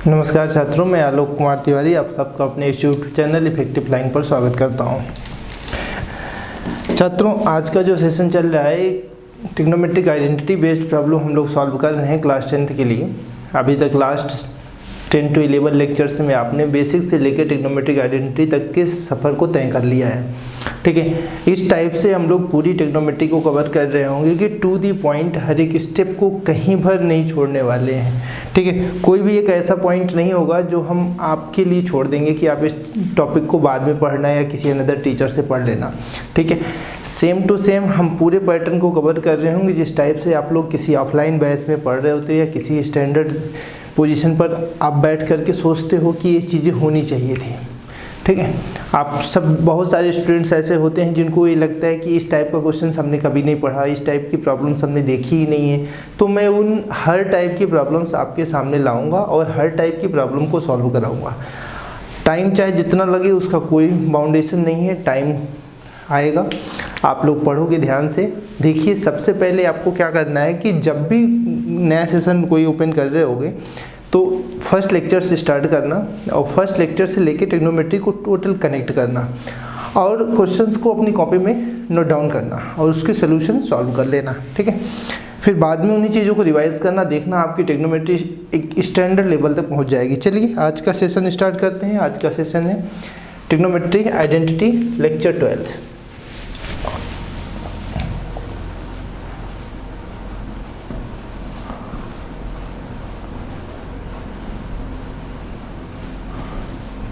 नमस्कार छात्रों, मैं आलोक कुमार तिवारी आप सबका अपने यूट्यूब चैनल इफेक्टिव फ्लाइंग पर स्वागत करता हूं। छात्रों, आज का जो सेशन चल रहा है ट्रिग्नोमेट्रिक आइडेंटिटी बेस्ड प्रॉब्लम हम लोग सॉल्व कर रहे हैं क्लास 10th के लिए। अभी तक लास्ट 10 to 11 लेक्चर्स में आपने बेसिक से लेकर ट्रिग्नोमेट्रिक आइडेंटिटी तक के सफ़र को तय कर लिया है। ठीक है, इस टाइप से हम लोग पूरी ट्रिग्नोमेट्री को कवर कर रहे होंगे कि टू दी पॉइंट हर एक स्टेप को कहीं भर नहीं छोड़ने वाले हैं। ठीक है, कोई भी एक ऐसा पॉइंट नहीं होगा जो हम आपके लिए छोड़ देंगे कि आप इस टॉपिक को बाद में पढ़ना या किसी अनदर टीचर से पढ़ लेना। ठीक है, सेम टू सेम हम पूरे पैटर्न को कवर कर रहे होंगे जिस टाइप से आप लोग किसी ऑफलाइन बैच में पढ़ रहे होते या किसी स्टैंडर्ड पोजीशन पर आप बैठ करके सोचते हो कि ये चीज़ें होनी चाहिए थी। ठीक है, आप सब बहुत सारे स्टूडेंट्स ऐसे होते हैं जिनको ये लगता है कि इस टाइप का क्वेश्चन हमने कभी नहीं पढ़ा, इस टाइप की प्रॉब्लम्स हमने देखी ही नहीं है। तो मैं उन हर टाइप की प्रॉब्लम्स आपके सामने लाऊंगा और हर टाइप की प्रॉब्लम को सॉल्व कराऊंगा। टाइम चाहे जितना लगे उसका कोई बाउंडेशन नहीं है, टाइम आएगा, आप लोग पढ़ोगे ध्यान से। देखिए, सबसे पहले आपको क्या करना है कि जब भी नया सेशन कोई ओपन कर रहे होगे तो फर्स्ट लेक्चर से स्टार्ट करना और फर्स्ट लेक्चर से लेके ट्रिग्नोमेट्री को टोटल कनेक्ट करना और क्वेश्चंस को अपनी कॉपी में नोट डाउन करना और उसके सोल्यूशन सॉल्व कर लेना। ठीक है, फिर बाद में उन्हीं चीज़ों को रिवाइज करना, देखना आपकी ट्रिग्नोमेट्री एक स्टैंडर्ड लेवल तक पहुंच जाएगी। चलिए आज का सेशन स्टार्ट करते हैं। आज का सेशन है trigonometry identity lecture 12।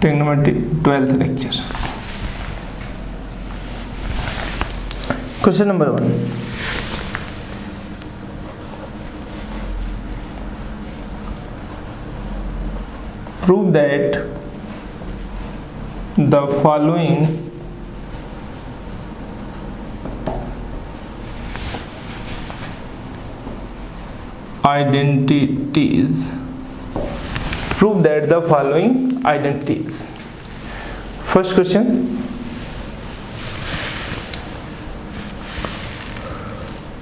Trigonometry 12th lecture. Question number 1, prove that the following identities prove that the following identities. First question,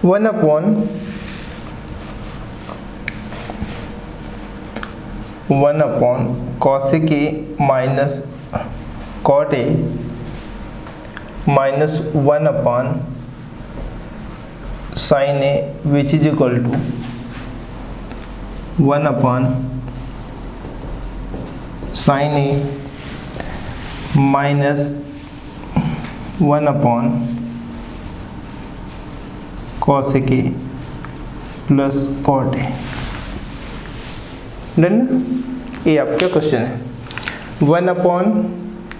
1 upon cosec A minus cot A minus 1 upon sin A, which is equal to 1 upon sin A minus 1 upon cosec A plus cot A। Done? ये आपका question है। 1 upon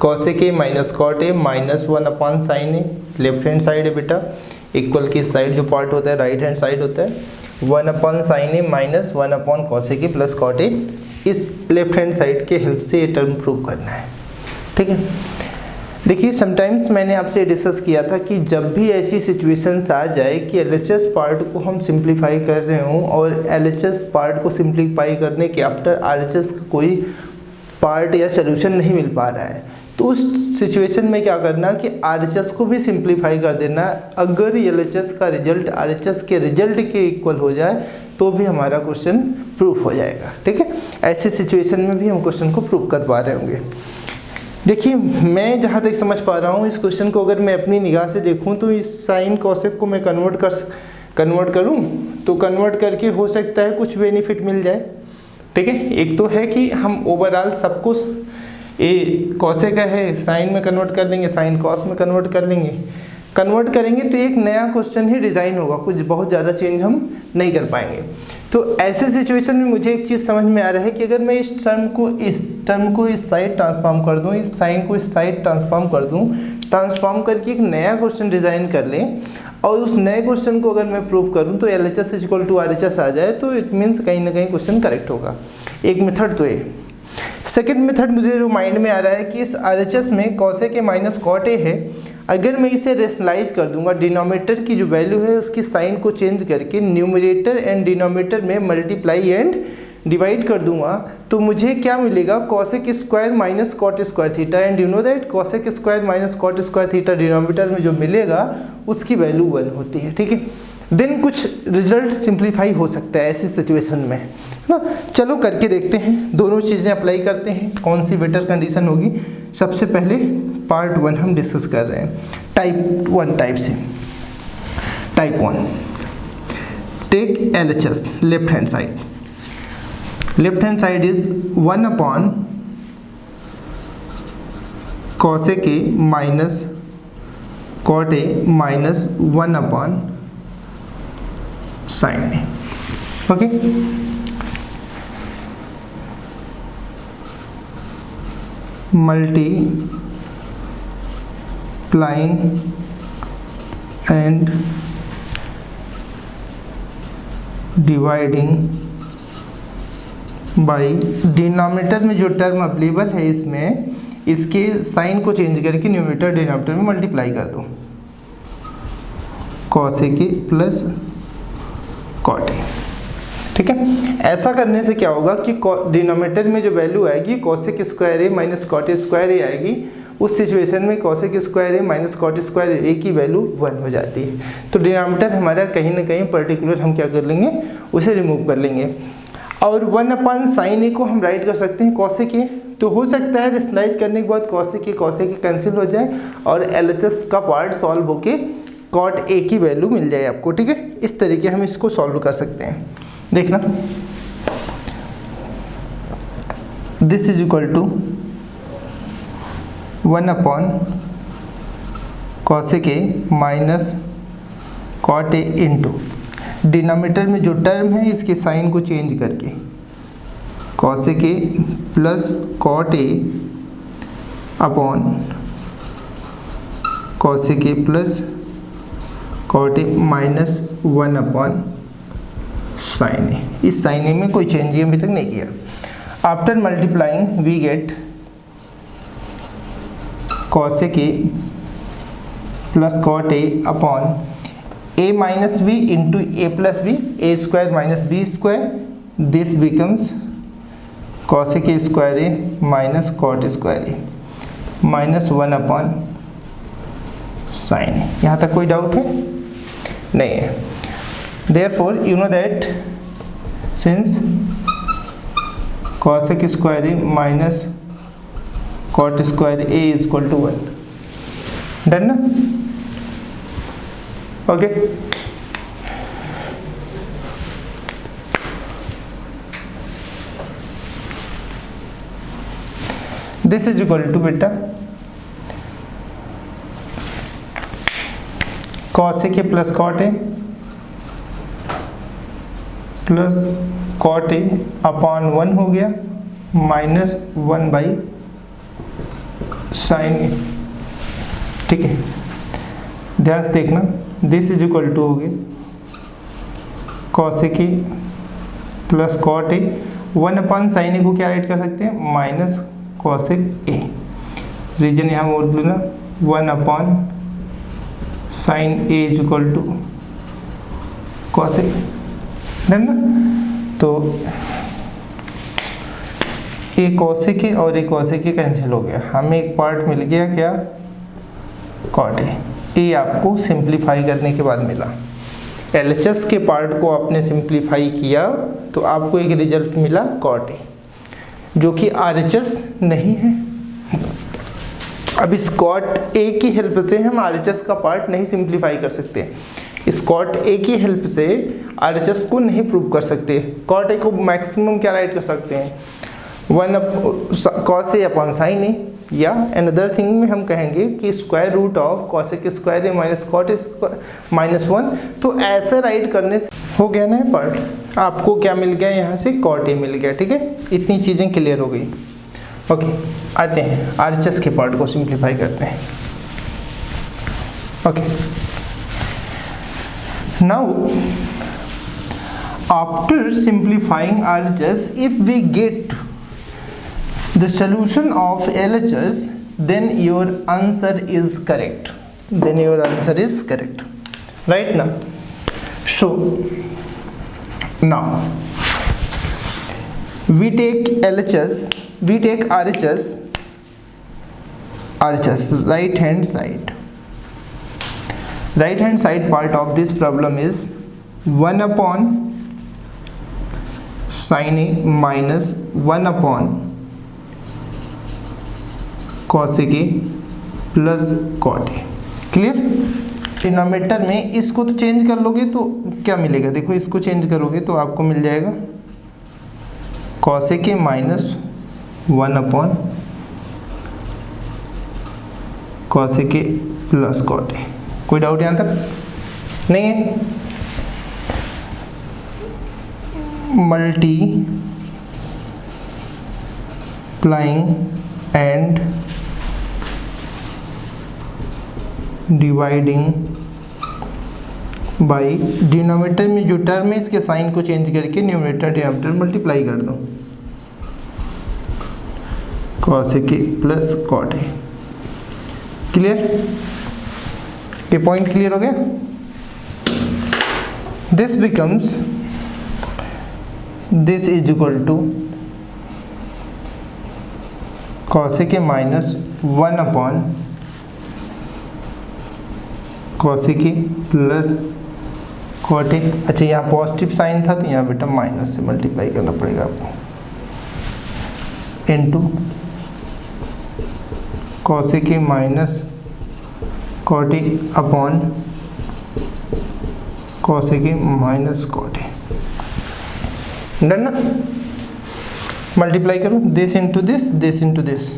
cosec A minus cot A minus 1 upon sin A, left hand side है बेटा, equal की side जो part होता है right hand side होता है। 1 upon sin A minus 1 upon cosec A plus cot A, इस लेफ्ट हैंड साइड के हेल्प से ये टर्म प्रूव करना है। ठीक है, देखिए समटाइम्स मैंने आपसे डिस्कस किया था कि जब भी ऐसी सिचुएशंस आ जाए कि एलएचएस पार्ट को हम सिंप्लीफाई कर रहे हों और एलएचएस पार्ट को सिंप्लीफाई करने के आफ्टर आरएचएस का कोई पार्ट या सोल्यूशन नहीं मिल पा रहा है, तो उस सिचुएशन में क्या करना कि आरएचएस को भी सिंप्लीफाई कर देना। अगर एलएचएस का रिजल्ट आरएचएस के रिजल्ट के इक्वल हो जाए तो भी हमारा क्वेश्चन प्रूफ हो जाएगा। ठीक है, ऐसे सिचुएशन में भी हम क्वेश्चन को प्रूफ कर पा रहे होंगे। देखिए, मैं जहाँ तक समझ पा रहा हूँ इस क्वेश्चन को अगर मैं अपनी निगाह से देखूँ तो इस साइन कॉसेक को मैं कन्वर्ट करूँ तो कन्वर्ट करके हो सकता है कुछ बेनिफिट मिल जाए। ठीक है, एक तो है कि हम ओवरऑल सब कुछ ए कॉसेक का है साइन में कन्वर्ट कर लेंगे, साइन कॉस में कन्वर्ट करेंगे तो एक नया क्वेश्चन ही डिज़ाइन होगा, कुछ बहुत ज़्यादा चेंज हम नहीं कर पाएंगे। तो ऐसे सिचुएशन में मुझे एक चीज़ समझ में आ रहा है कि अगर मैं इस टर्म को इस साइड ट्रांसफॉर्म कर दूं, इस साइन को इस साइड ट्रांसफॉर्म कर दूं, ट्रांसफॉर्म करके एक नया क्वेश्चन डिज़ाइन कर लें और उस नए क्वेश्चन को अगर मैं प्रूव करूं तो LHS इक्वल टू RHS आ जाए तो इट मीन्स कहीं ना कहीं क्वेश्चन करेक्ट होगा। एक मेथड तो ये। सेकेंड मेथड मुझे जो माइंड में आ रहा है कि इस RHS में cosec A minus cot A है, अगर मैं इसे रेशनलाइज कर दूंगा, डिनोमिनेटर की जो वैल्यू है उसकी साइन को चेंज करके न्यूमरेटर एंड डिनोमिनेटर में मल्टीप्लाई एंड डिवाइड कर दूंगा तो मुझे क्या मिलेगा, cosec square minus cot square theta, and you know that cosec square minus cot square theta denominator में जो मिलेगा उसकी वैल्यू 1 होती है। ठीक है, देन कुछ रिजल्ट सिंप्लीफाई हो सकता है ऐसी सिचुएशन में। ना। चलो करके देखते हैं, दोनों चीज़ें अप्लाई करते हैं, कौन सी बेटर कंडीशन होगी। सबसे पहले पार्ट 1 हम डिस्कस कर रहे हैं, टाइप से। Type 1, take LHS left hand side. Left hand side is 1 upon cosec A minus cot A minus 1 upon sin A। Okay, multiplying and dividing by denominator में जो टर्म अवेलेबल है इसमें, इसके साइन को चेंज करके numerator denominator में multiply कर दो, cosec A plus cot A। ठीक है, ऐसा करने से क्या होगा कि डिनोमिनेटर में जो वैल्यू आएगी cosec square A minus cot square A आएगी। उस सिचुएशन में cosec square A minus cot square A की वैल्यू 1 हो जाती है। तो डिनोमिनेटर हमारा कहीं ना कहीं पर्टिकुलर हम क्या कर लेंगे, उसे रिमूव कर लेंगे। और 1 अपॉन साइन ए को हम राइट कर सकते हैं cosec A। तो हो सकता है रेशनलाइज करने के बाद cosec A कैंसिल हो जाए और LHS का पार्ट सॉल्व होके cot A की वैल्यू मिल जाए आपको। ठीक है, इस तरीके हम इसको सॉल्व कर सकते हैं। देखना, this is equal to 1 upon cosec A minus cot A into denominator में जो टर्म है इसके साइन को चेंज करके cosec A plus cot A upon cosec A plus cot A minus 1 upon sin A। इस sin A में कोई change अभी तक नहीं किया। After multiplying we get cosec A plus cot A upon A minus b into A plus b, A square minus b square, this becomes cosec A square A minus cot square A minus 1 upon sin A। यहाँ तक कोई doubt है? नहीं है। Therefore you know that since cosec square A minus cot square A is equal to 1। Done ना? Okay, this is equal to बेटा cosec A plus cot A plus cot A upon 1 हो गया minus 1 by sin A। ठीक है, ध्यान से देखना, this is equal to हो गया cosec A plus cot A, 1 upon sin A को क्या राइट कर सकते हैं, माइनस cosec A। रीजन यहाँ बोल दो ना, 1 upon sin A is equal to cosec। Done ना? तो A cosec A और A cosec A कैंसिल हो गया, हमें एक पार्ट मिल गया क्या, cot A। ये आपको सिंप्लीफाई करने के बाद मिला। LHS के पार्ट को आपने सिंप्लीफाई किया तो आपको एक रिजल्ट मिला cot A, जो कि RHS नहीं है। अब इस cot A की हेल्प से हम RHS का पार्ट नहीं सिंप्लीफाई कर सकते, इस cot A की हेल्प से RHS को नहीं प्रूव कर सकते। cot A को मैक्सिमम क्या राइट कर सकते हैं, 1 cos A upon sin A, या अनदर थिंग में हम कहेंगे कि square root of cosec square A minus cot minus 1। तो ऐसे राइट करने से हो गया ना पार्ट, आपको क्या मिल गया, यहाँ से cot A मिल गया। ठीक है, इतनी चीज़ें क्लियर हो गई। ओके, आते हैं RHS के पार्ट को सिंप्लीफाई करते हैं। Okay, now after simplifying RHS, इफ वी गेट the solution of LHS, then your answer is correct. Right now, so now we take LHS, we take RHS right hand side part of this problem is 1 upon sine A minus 1 upon cosec A plus cot A. Clear. Denominator में इसको तो change कर लोगे तो क्या मिलेगा, देखो इसको चेंज करोगे तो आपको मिल जाएगा cosec A minus 1 upon cosec A plus cot A. कोई डाउट यहाँ तक नहीं है। Multiplying and dividing by, denominator में जो टर्म है इसके साइन को चेंज करके न्यूमरेटर डिनोमिनेटर मल्टीप्लाई कर दो, cosec A plus cot A. Clear, ये पॉइंट क्लियर हो गया। This becomes, this is equal to cosec A minus 1 upon cosec A plus cot A. अच्छा, यहाँ पॉजिटिव साइन था तो यहाँ बेटा माइनस से मल्टीप्लाई करना पड़ेगा आपको, into cosec A minus cot A upon cosec A minus cot A. Done ना। मल्टीप्लाई करो, this into this, this into this,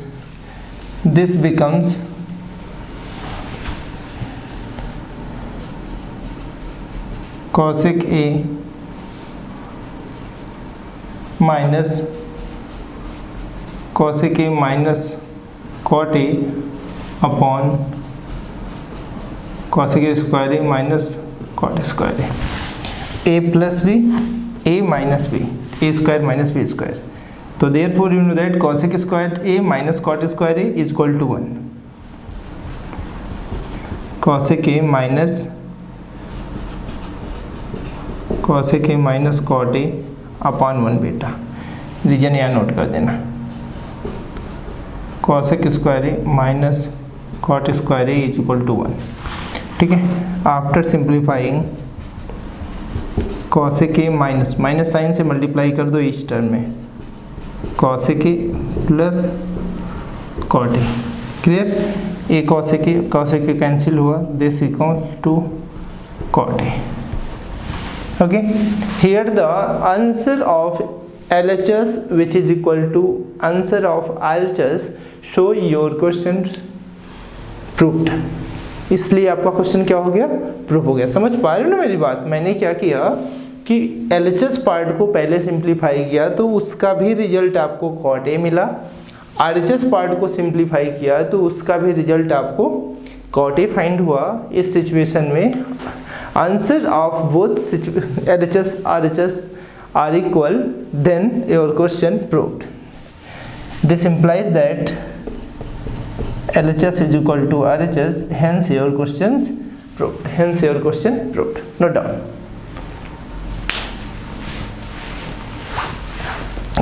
this becomes cosec A minus cosec A minus cot A upon cosec A square A minus cot square A plus B A minus B, A square minus B square. तो therefore you know that cosec square A minus cot square A is equal to 1। Cosec A minus cosec A minus cot A upon 1 बेटा, reason यहाँ note कर देना। Cosec square A minus cot square A is equal to 1। ठीक है। After simplifying cosec A minus, minus sign से multiply कर दो इस टर्म में, cosec A plus cot A. Clear. A cosec A cancel हुआ, this equal to cot A. Okay, here the answer of LHS which is equal to answer of RHS, show your question proved। इसलिए आपका question क्या हो गया, proof हो गया। समझ पा रहे हो ना मेरी बात। मैंने क्या किया कि LHS पार्ट को पहले सिंप्लीफाई किया तो उसका भी रिजल्ट आपको कॉट ए मिला, RHS पार्ट को सिंप्लीफाई किया तो उसका भी रिजल्ट आपको कॉट ए फाइंड हुआ। इस सिचुएशन में answer of both LHS RHS are equal, then your question proved। This implies that LHS is equal to RHS, hence your questions proved, hence your question proved। Note down।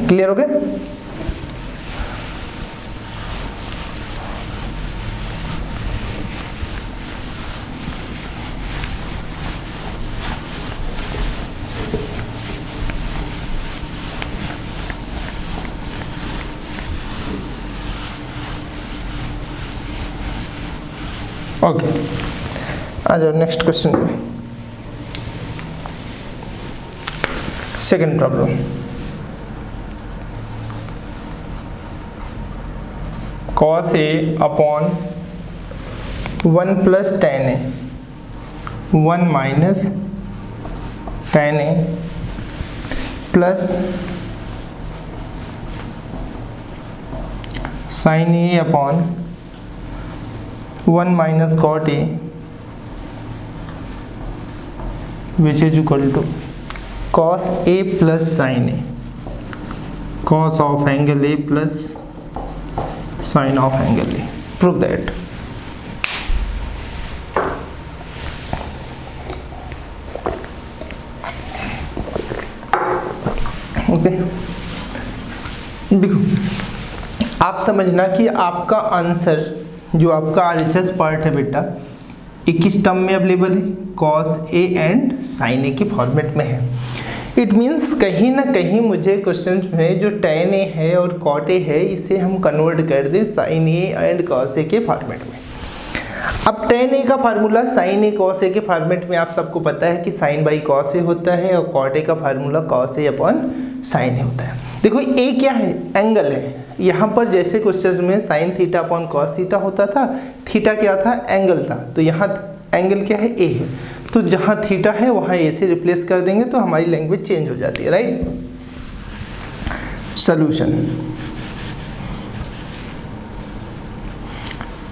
Clear हो गया। Okay, आ जाओ next question पे। Second problem, cos A upon 1 plus tan A, 1 minus tan A plus sine A upon 1 minus cot A which is equal to cos A plus sine A, cos of angle A plus sine of angle A. Prove that. Okay, देखो आप समझना कि आपका answer जो आपका RHS part है बेटा, एक किस टर्म में अवेलेबल है, कॉस ए एंड साइन ए के फॉर्मेट में है। इट मीन्स कहीं ना कहीं मुझे क्वेश्चन में जो tan a है और cot a है इसे हम कन्वर्ट कर दें sin a and cos a के फॉर्मेट में। अब tan a का formula sin a cos a के फॉर्मेट में आप सबको पता है कि sin बाई cos a होता है और cot a का formula cos a upon sin a होता है। देखो a क्या है, एंगल है। यहाँ पर जैसे क्वेश्चन में sin theta upon cos theta होता था, थीटा क्या था, एंगल था, तो यहाँ एंगल क्या है, a है, तो जहाँ थीटा है वहाँ a से रिप्लेस कर देंगे तो हमारी लैंग्वेज चेंज हो जाती है, right. Solution,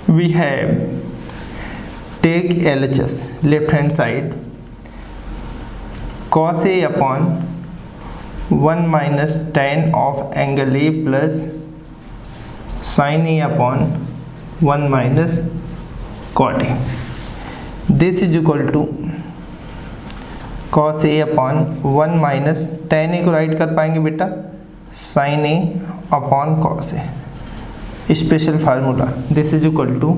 we have take LHS left hand side cos a upon 1 minus tan of angle a plus sin a upon 1 minus cot a, this is equal to cos a upon 1 minus tan a को write कर पाएंगे बेटा sin a upon cos a, special formula, this is equal to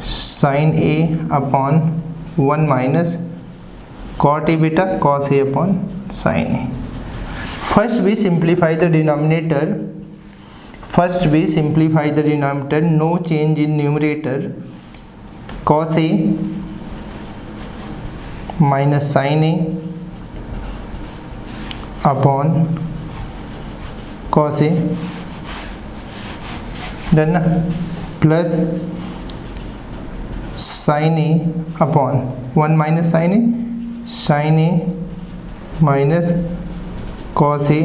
sin a upon 1 minus cot a बेटा cos a upon sin a। First we simplify the denominator, no change in numerator, cos a minus sin a upon cos a, done ना, plus sin a upon 1 minus sin a minus cos a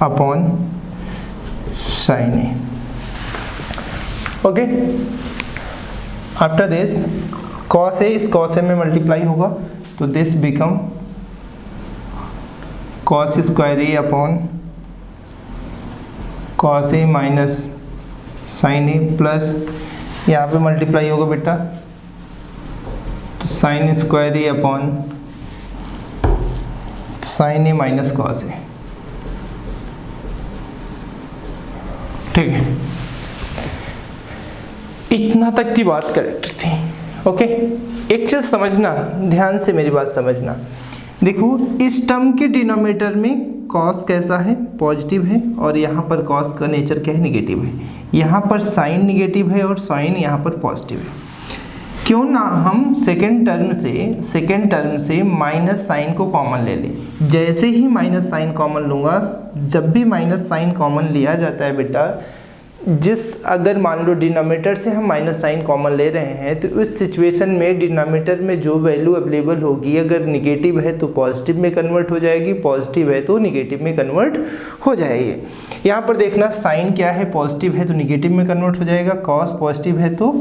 upon sin a। Okay, after this cos a इस cos a में multiply होगा तो this become cos square a upon cos a minus sin a plus यहाँ पे multiply होगा बेटा तो sin square a upon sin a minus cos a, ठीक है। इतना तक की बात करेक्ट थी। ओके, एक चीज समझना, ध्यान से मेरी बात समझना। देखो इस टर्म के डिनोमिनेटर में cos कैसा है, पॉजिटिव है, और यहाँ पर cos का नेचर क्या है, निगेटिव है। यहाँ पर sin निगेटिव है और sin यहाँ पर पॉजिटिव है। क्यों ना हम सेकेंड टर्म से माइनस साइन को कॉमन ले लें। जैसे ही माइनस साइन कॉमन लूँगा, जब भी माइनस साइन कॉमन लिया जाता है बेटा, अगर मान लो डिनोमिनेटर से हम माइनस साइन कॉमन ले रहे हैं तो उस सिचुएशन में डिनोमिनेटर में जो वैल्यू अवेलेबल होगी, अगर निगेटिव है तो पॉजिटिव में कन्वर्ट हो जाएगी, पॉजिटिव है तो निगेटिव में कन्वर्ट हो जाएगी। यहाँ पर देखना साइन क्या है, पॉजिटिव है तो निगेटिव में कन्वर्ट हो जाएगा, कॉस पॉजिटिव है तो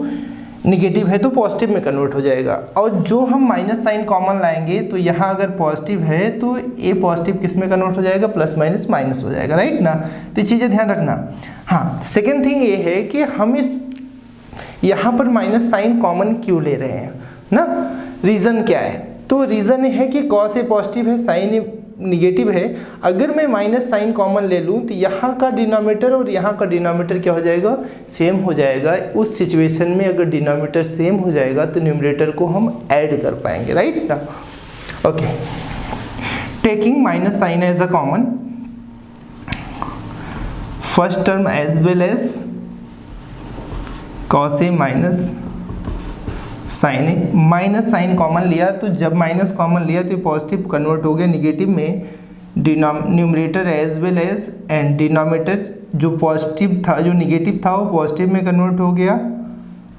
निगेटिव है तो पॉजिटिव में कन्वर्ट हो जाएगा। और जो हम माइनस साइन कॉमन लाएंगे तो यहाँ अगर पॉजिटिव है तो ए पॉजिटिव किस में कन्वर्ट हो जाएगा, प्लस माइनस माइनस हो जाएगा, राइट ना। तो ये चीज़ें ध्यान रखना। हाँ, सेकेंड थिंग ये है कि हम इस यहाँ पर माइनस साइन कॉमन क्यों ले रहे हैं ना, रीज़न क्या है। तो रीज़न ये है कि कॉस ए पॉजिटिव है, साइन निगेटिव है। अगर मैं माइनस साइन कॉमन ले लूँ तो यहाँ का डिनोमिनेटर और यहाँ का डिनोमिनेटर क्या हो जाएगा, सेम हो जाएगा। उस सिचुएशन में अगर डिनोमिनेटर सेम हो जाएगा तो न्यूमरेटर को हम ऐड कर पाएंगे, राइट ना। Okay, taking minus sine as a common, first term as well as cos A minus sine A. Minus sine common लिया तो जब माइनस कॉमन लिया तो पॉजिटिव कन्वर्ट हो गया निगेटिव में, numerator as well as and denominator जो positive था जो निगेटिव था वो पॉजिटिव में कन्वर्ट हो गया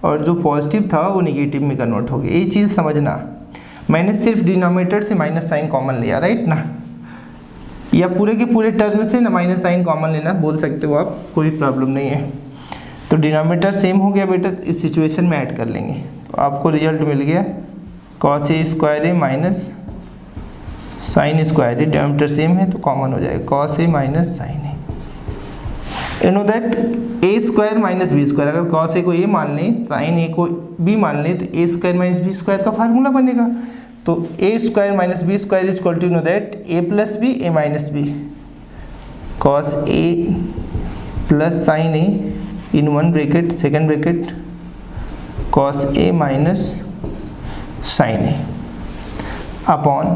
और जो पॉजिटिव था वो निगेटिव में कन्वर्ट हो गया। ये चीज़ समझना, मैंने सिर्फ डिनोमिनेटर से माइनस साइन कॉमन लिया, राइट ना, या पूरे के पूरे टर्म से ना माइनस साइन कॉमन लेना बोल सकते हो आप, कोई प्रॉब्लम नहीं है। तो डिनोमिनेटर सेम हो गया बेटा, इस सिचुएशन में ऐड कर लेंगे तो आपको रिजल्ट मिल गया cos A square A minus sine square A. Denominator same है तो कॉमन हो जाएगा cos A minus sine A. You know that A square minus B square, अगर कॉस ए को ए मान लें, साइन ए को बी मान लें तो A square minus B square का फार्मूला बनेगा। तो A square minus B square is equal to, know that A plus B A minus B, cos A plus sine A in one bracket second bracket cos A minus sine A upon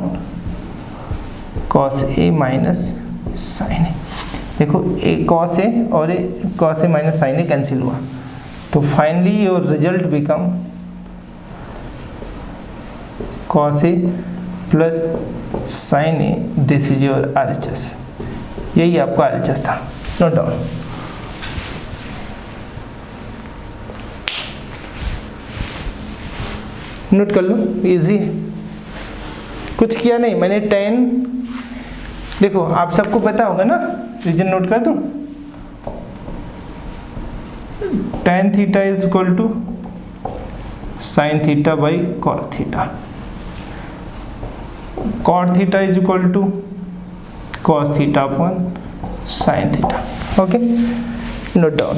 cos A minus sine A. देखो A cos A और A cos A minus sine A cancel हुआ, तो finally your result become cos A plus sine A, this is your RHS। यही आपका RHS था, note down. Note कर लो, easy है, कुछ किया नहीं मैंने। 10 देखो आप सबको पता होगा ना, रीजन नोट कर दूं। tan theta is equal to sine theta by cot theta, cot theta is equal to cos theta upon sine theta. Okay, note down.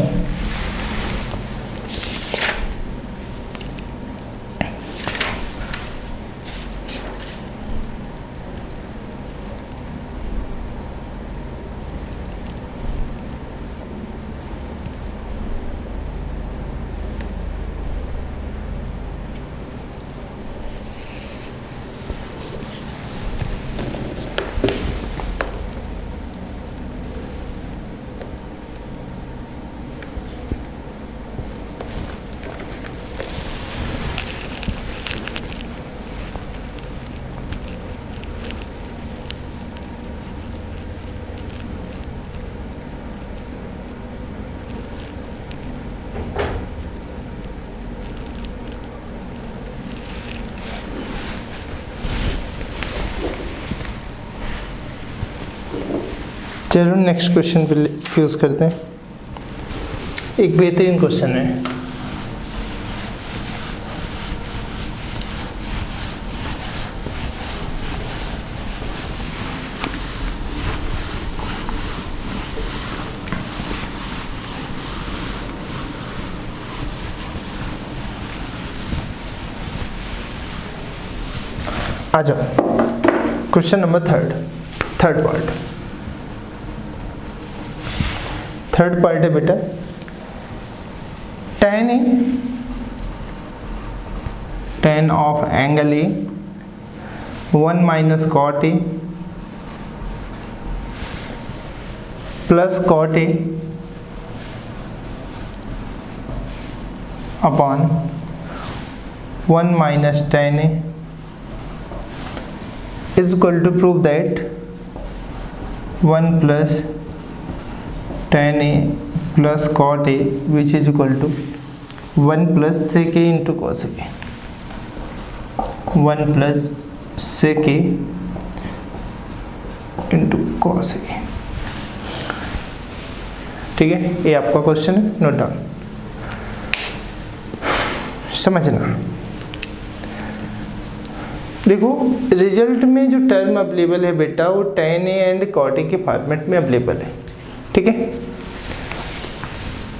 चलो नेक्स्ट क्वेश्चन पे यूज़ करते हैं। एक बेहतरीन क्वेश्चन है। आ जाओ, question number third part. Third part है बेटा, tan of angle A 1 minus cot A plus cot A upon 1 minus tan A is equal to prove that 1 plus tan a plus cot a which is equal to 1 plus sec a into cos a, 1 plus sec a into cos a। ठीक है, ये आपका question है, note down. समझना, देखो result में जो term available है बेटा वो tan a and cot a के फॉर्मेट में अवेलेबल है। ठीक है,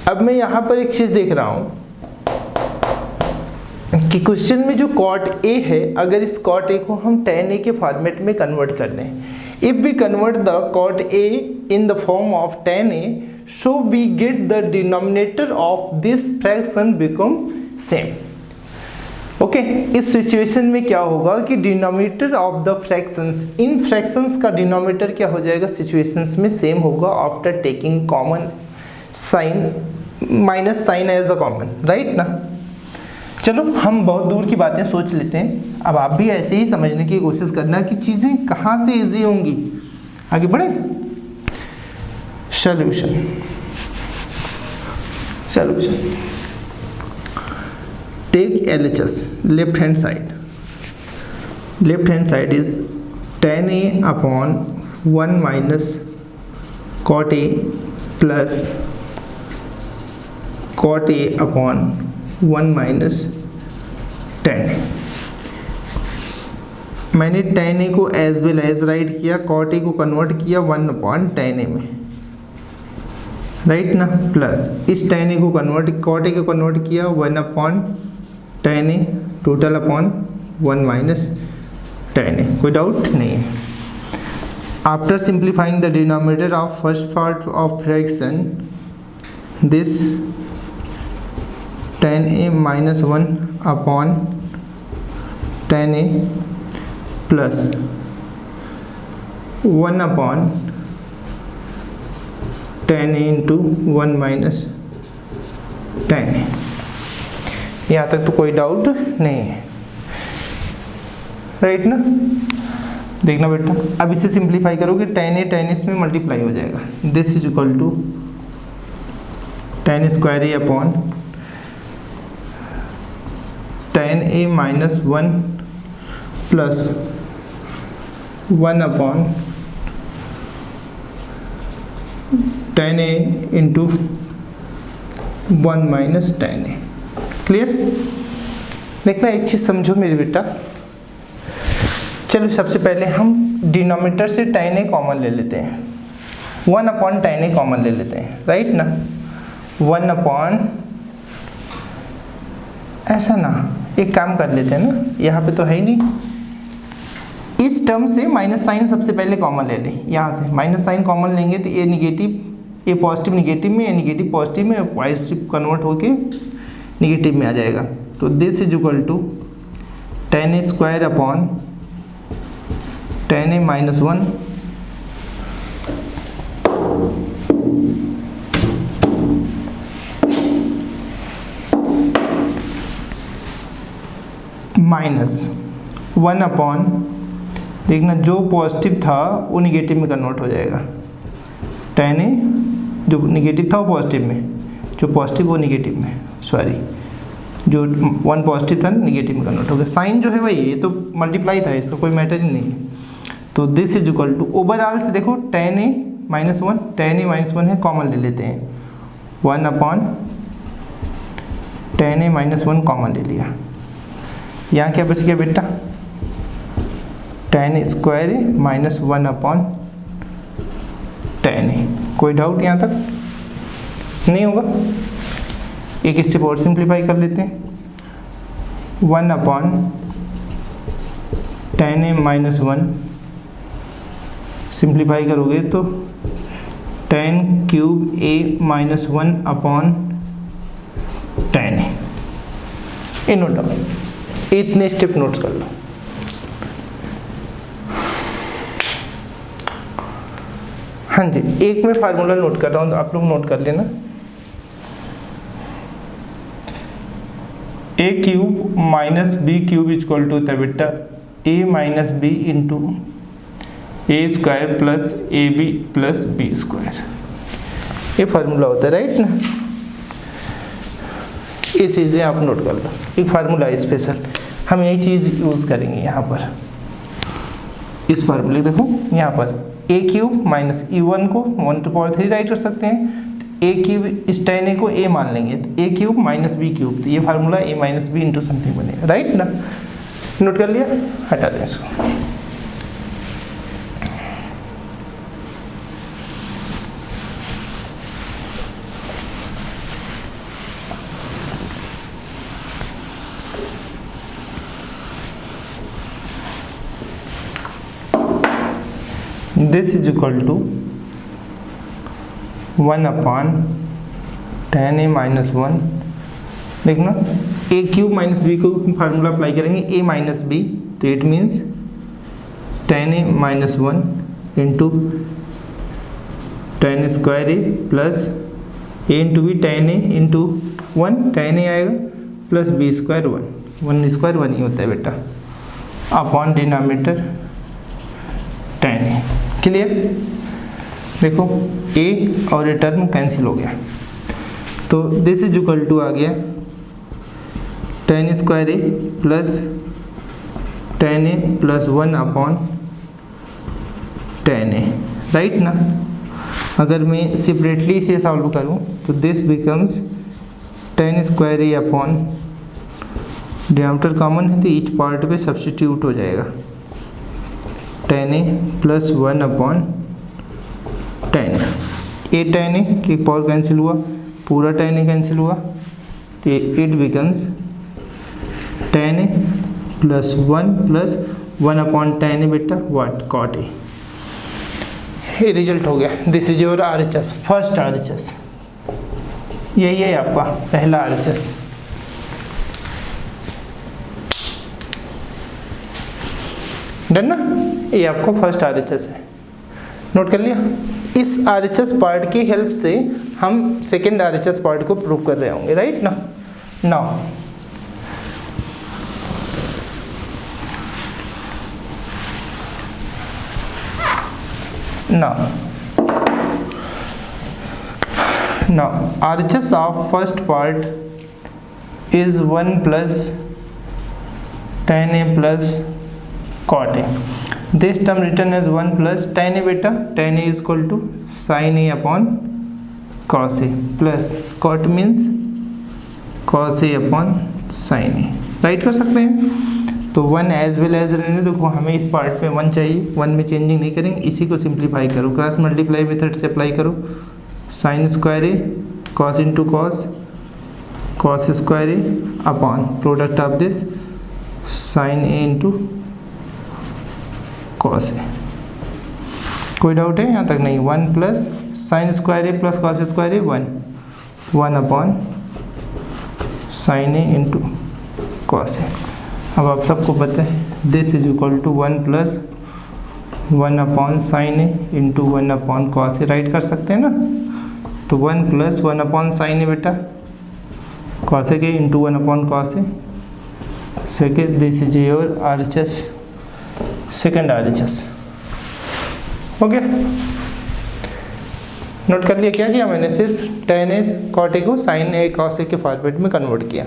अब मैं यहाँ पर एक चीज़ देख रहा हूँ कि क्वेश्चन में जो cot a है, अगर इस cot a को हम tan a के फॉर्मेट में कन्वर्ट कर दें, if we convert the cot a in the form of tan a, so we get the denominator of this fraction become same. Okay, इस सिचुएशन में क्या होगा कि डिनोमिनेटर ऑफ द फ्रैक्शंस, इन फ्रैक्शंस का डिनोमिनेटर क्या हो जाएगा सिचुएशंस में सेम होगा after taking common sine, minus sine as a common, right ना। चलो हम बहुत दूर की बातें सोच लेते हैं, अब आप भी ऐसे ही समझने की कोशिश करना कि चीज़ें कहाँ से ईजी होंगी। आगे बढ़े, solution take LHS, left hand side is tan a upon 1 minus cot a plus cot a upon 1 minus tan। मैंने tan a को एज वेल एज राइट किया, cot a को कन्वर्ट किया 1 अपॉन tan a में, right ना, plus इस tan a को convert, cot a को कन्वर्ट किया 1 upon tan a total upon 1 minus tan a। कोई डाउट नहीं है। After simplifying the denominator of first part of fraction, this tan a minus 1 upon tan a plus 1/tan a into 1 minus tan a। यहाँ तक तो कोई doubt नहीं है, right ना। देखना बेटा, अब इसे सिंप्लीफाई करोगे tan a tan इसमें मल्टीप्लाई हो जाएगा। This is equal to tan square a upon tan a minus 1 plus 1 upon tan a into 1 minus tan a। Clear. देखना एक चीज समझो मेरे बेटा, चलो सबसे पहले हम डिनोमिनेटर से tan a कॉमन ले लेते हैं, 1 अपॉन tan a कॉमन ले लेते हैं, राइट ना। 1 अपॉन, ऐसा ना, एक काम कर लेते हैं ना, यहाँ पे तो है ही नहीं, इस टर्म से माइनस साइन सबसे पहले कॉमन ले लें। यहाँ से माइनस साइन कॉमन लेंगे तो A negative, A positive negative में, ए निगेटिव पॉजिटिव में, पॉजिटिव कन्वर्ट होके निगेटिव में आ जाएगा। तो this is equal to tan a square upon tan a minus 1 minus 1 upon, देखना जो पॉजिटिव था वो निगेटिव में कन्वर्ट हो जाएगा। tan a जो निगेटिव था वो पॉजिटिव में, जो पॉजिटिव वो निगेटिव में, सॉरी जो 1 पॉजिटिव था निगेटिव में कन्वर्ट हो गया। साइन जो है वही, ये तो मल्टीप्लाई था, इसका कोई मैटर ही नहीं है। तो this is equal to, overall से देखो tan a minus 1, tan a minus 1 है, कॉमन ले लेते हैं, 1 upon tan a minus 1 common ले लिया। यहाँ क्या बच गया बेटा, tan square a minus 1 upon tan a। कोई डाउट यहाँ तक नहीं होगा। एक स्टेप और सिंप्लीफाई कर लेते हैं, 1 upon tan a minus 1, simplify करोगे तो tan cube a minus 1 upon tan a। ये नोट डाउन, इतने स्टेप नोट्स कर लो। हाँ जी, एक मैं फार्मूला नोट कर रहा हूँ तो आप लोग नोट कर लेना। a cube minus B cube equal to होता है बेटा a minus B into A square plus A B plus B square. ये फार्मूला होता है, राइट ना। ये चीज़ें आप नोट कर लो, एक फार्मूला है स्पेशल, हम यही चीज़ यूज़ करेंगे यहाँ पर। इस फार्मूले देखो यहाँ पर a क्यूब माइनस e1 को 1/3 राइट कर सकते हैं, a क्यूब इस tan a को a मान लेंगे तो a cube minus B cube, तो ये formula a minus B into something बनेगा, राइट ना। नोट कर लिया, हटा दें इसको। This is equal to 1 upon tan a minus 1। देखना a क्यूब माइनस बी को फार्मूला अप्लाई करेंगे, a माइनस बी, तो it means tan a minus 1 into tan square a plus a into B, tan a into 1, tan a आएगा plus B square 1 square 1 ही होता है बेटा, upon denominator tan a। Clear. देखो a और A term cancel हो गया, तो दिस इज इक्वल टू आ गया tan square a plus tan a plus 1 upon tan a, right ना। अगर मैं सेपरेटली इसे सॉल्व करूं तो this becomes tan square a upon, denominator common है तो ईच पार्ट पे सब्स्टिट्यूट हो जाएगा, tan a plus 1 upon tan a tan a की पावर कैंसिल हुआ, पूरा tan a कैंसिल हुआ, तो it becomes tan a plus 1 upon tan a बेटा व्हाट, cot a। ये रिजल्ट हो गया। This is your RHS, first RHS, यही है आपका पहला RHS। डन ना, ये आपको फर्स्ट RHS है। नोट कर लिया। इस RHS पार्ट की हेल्प से हम सेकेंड RHS पार्ट को प्रूव कर रहे होंगे, राइट ना। Now RHS of first part is 1 plus tan A plus cot A. This term written as 1 plus tan A beta, tan A is equal to sin A upon cos A plus cot means cos A upon sin A, right कर सकते हैं। तो 1 as well as रहने दो, हमें इस part में 1 चाहिए, 1 में चेंजिंग नहीं करेंगे, इसी को सिंप्लीफाई करो, क्रॉस मल्टीप्लाई मेथड से अप्लाई करो। Sine square A cos into cos, cos square A upon product of this sine A into cos A. कोई डाउट है यहाँ तक? नहीं। 1 plus sine square A plus cos square A 1 upon sine A into cos A. अब आप सबको पता है this is equal to 1 plus 1 upon sine A into 1 upon cos A, write कर सकते हैं ना। तो 1 प्लस 1 अपॉन साइन ए बेटा, कॉस ए के into 1 upon cos A, second this is your RHS, second RHS। Okay, note कर लिया। क्या किया मैंने? सिर्फ tan ए cot ए को sin ए cos ए के फॉर्मेट में कन्वर्ट किया।